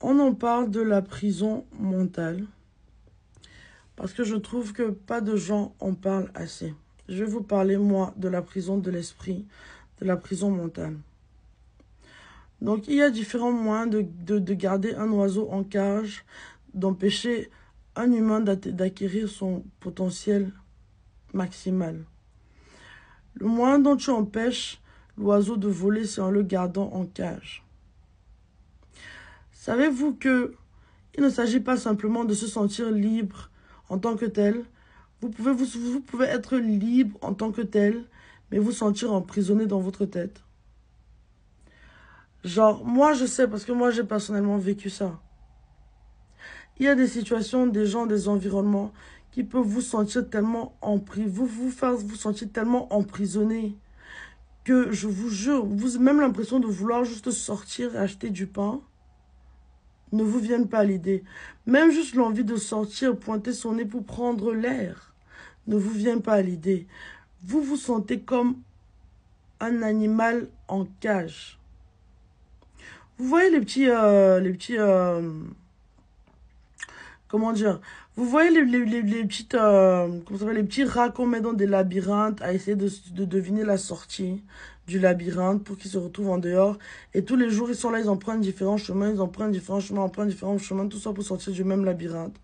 On en parle de la prison mentale parce que je trouve que pas de gens en parlent assez. Je vais vous parler, moi, de la prison de l'esprit, de la prison mentale. Donc, il y a différents moyens de garder un oiseau en cage, d'empêcher un humain d'acquérir son potentiel maximal. Le moyen dont tu empêches l'oiseau de voler, c'est en le gardant en cage. Savez-vous que il ne s'agit pas simplement de se sentir libre en tant que tel. Vous pouvez être libre en tant que tel, mais vous sentir emprisonné dans votre tête. Genre, moi je sais parce que moi j'ai personnellement vécu ça. Il y a des situations, des gens, des environnements qui peuvent vous sentir tellement vous faire vous sentir tellement emprisonné que je vous jure, vous avez même l'impression de vouloir juste sortir et acheter du pain. Ne vous viennent pas à l'idée. Même juste l'envie de sortir, pointer son nez pour prendre l'air, ne vous vient pas à l'idée. Vous vous sentez comme un animal en cage. Vous voyez comment dire, vous voyez les petites, comment ça s'appelle, les petits rats qu'on met dans des labyrinthes à essayer de deviner la sortie du labyrinthe pour qu'ils se retrouvent en dehors. Et tous les jours, ils sont là, ils empruntent différents chemins, tout ça pour sortir du même labyrinthe.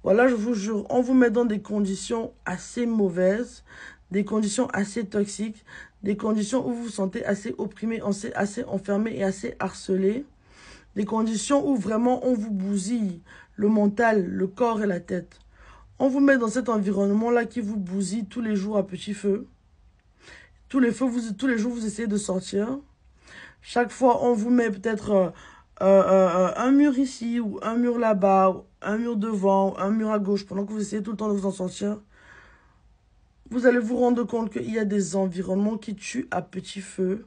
Voilà, je vous jure, on vous met dans des conditions assez mauvaises, des conditions assez toxiques, des conditions où vous vous sentez assez opprimé, assez enfermé et assez harcelé. Des conditions où vraiment on vous bousille le mental, le corps et la tête. On vous met dans cet environnement-là qui vous bousille tous les jours à petit feu. Tous les jours, vous essayez de sortir. Chaque fois, on vous met peut-être un mur ici, ou un mur là-bas, un mur devant, un mur à gauche, pendant que vous essayez tout le temps de vous en sortir. Vous allez vous rendre compte qu'il y a des environnements qui tuent à petit feu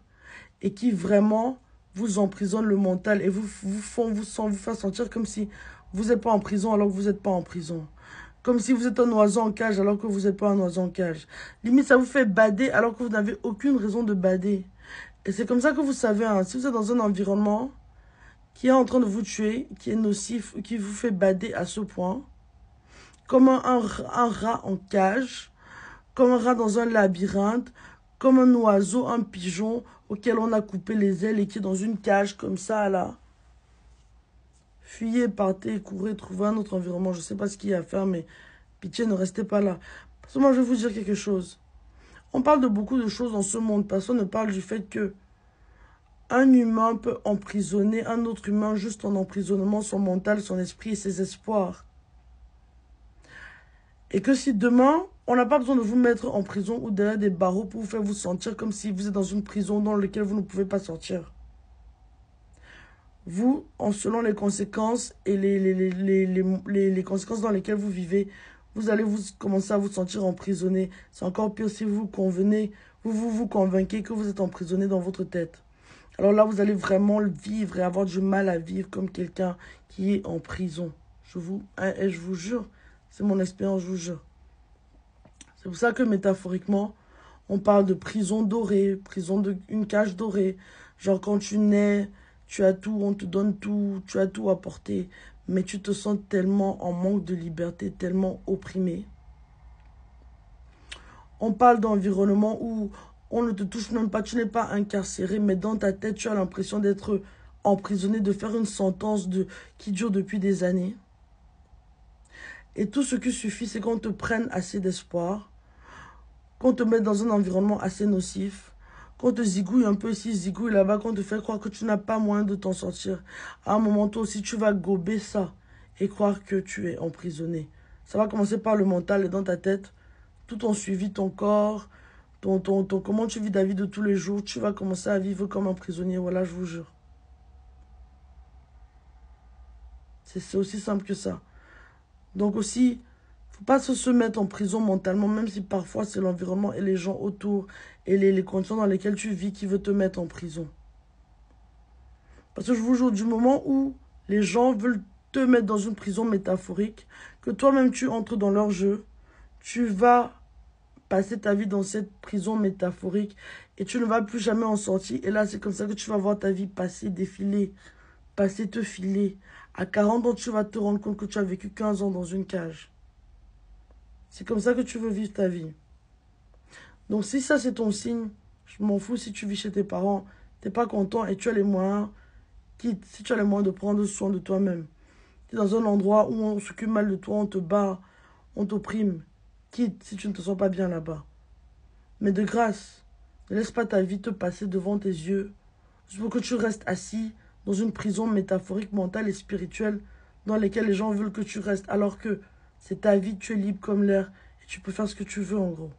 et qui vraiment vous emprisonnent le mental et vous faire sentir comme si vous n'êtes pas en prison alors que vous n'êtes pas en prison. Comme si vous êtes un oiseau en cage alors que vous n'êtes pas un oiseau en cage. Limite, ça vous fait bader alors que vous n'avez aucune raison de bader. Et c'est comme ça que vous savez, hein, si vous êtes dans un environnement qui est en train de vous tuer, qui est nocif, qui vous fait bader à ce point, comme un rat en cage, comme un rat dans un labyrinthe, comme un oiseau, un pigeon auquel on a coupé les ailes et qui est dans une cage comme ça, là. Fuyez, partez, courez, trouvez un autre environnement. Je ne sais pas ce qu'il y a à faire, mais pitié, ne restez pas là. Parce que moi, je vais vous dire quelque chose. On parle de beaucoup de choses dans ce monde. Personne ne parle du fait que un humain peut emprisonner un autre humain juste en emprisonnement, son mental, son esprit et ses espoirs. Et que si demain, on n'a pas besoin de vous mettre en prison ou derrière des barreaux pour vous faire vous sentir comme si vous êtes dans une prison dans laquelle vous ne pouvez pas sortir. Vous, selon les conséquences et les conséquences dans lesquelles vous vivez, vous allez commencer à vous sentir emprisonné. C'est encore pire si vous convenez, vous convainquez que vous êtes emprisonné dans votre tête. Alors là, vous allez vraiment le vivre et avoir du mal à vivre comme quelqu'un qui est en prison. Je vous jure, c'est mon expérience, je vous jure. C'est pour ça que métaphoriquement, on parle de prison dorée, une cage dorée. Genre quand tu nais, tu as tout, on te donne tout, tu as tout à porter, mais tu te sens tellement en manque de liberté, tellement opprimé. On parle d'environnement où on ne te touche même pas, tu n'es pas incarcéré, mais dans ta tête, tu as l'impression d'être emprisonné, de faire une sentence qui dure depuis des années. Et tout ce qui suffit, c'est qu'on te prenne assez d'espoir, qu'on te mette dans un environnement assez nocif, qu'on te zigouille un peu ici, zigouille là-bas, qu'on te fait croire que tu n'as pas moyen de t'en sortir. À un moment, toi aussi, tu vas gober ça et croire que tu es emprisonné. Ça va commencer par le mental et dans ta tête, tout en suivi, ton corps, comment tu vis ta vie de tous les jours, tu vas commencer à vivre comme un prisonnier, voilà, je vous jure. C'est aussi simple que ça. Donc aussi, faut pas se mettre en prison mentalement, même si parfois c'est l'environnement et les gens autour et les conditions dans lesquelles tu vis qui veut te mettre en prison. Parce que je vous jure, du moment où les gens veulent te mettre dans une prison métaphorique, que toi-même tu entres dans leur jeu, tu vas passer ta vie dans cette prison métaphorique et tu ne vas plus jamais en sortir. Et là, c'est comme ça que tu vas voir ta vie passer, défiler passer te filer. À 40 ans, tu vas te rendre compte que tu as vécu 15 ans dans une cage. C'est comme ça que tu veux vivre ta vie. Donc si ça c'est ton signe, je m'en fous si tu vis chez tes parents, t'es pas content et tu as les moyens, quitte, si tu as les moyens de prendre soin de toi-même. Tu es dans un endroit où on s'occupe mal de toi, on te bat, on t'opprime, quitte si tu ne te sens pas bien là-bas. Mais de grâce, ne laisse pas ta vie te passer devant tes yeux, juste pour que tu restes assis dans une prison métaphorique, mentale et spirituelle dans laquelle les gens veulent que tu restes, alors que c'est ta vie, tu es libre comme l'air et tu peux faire ce que tu veux en gros.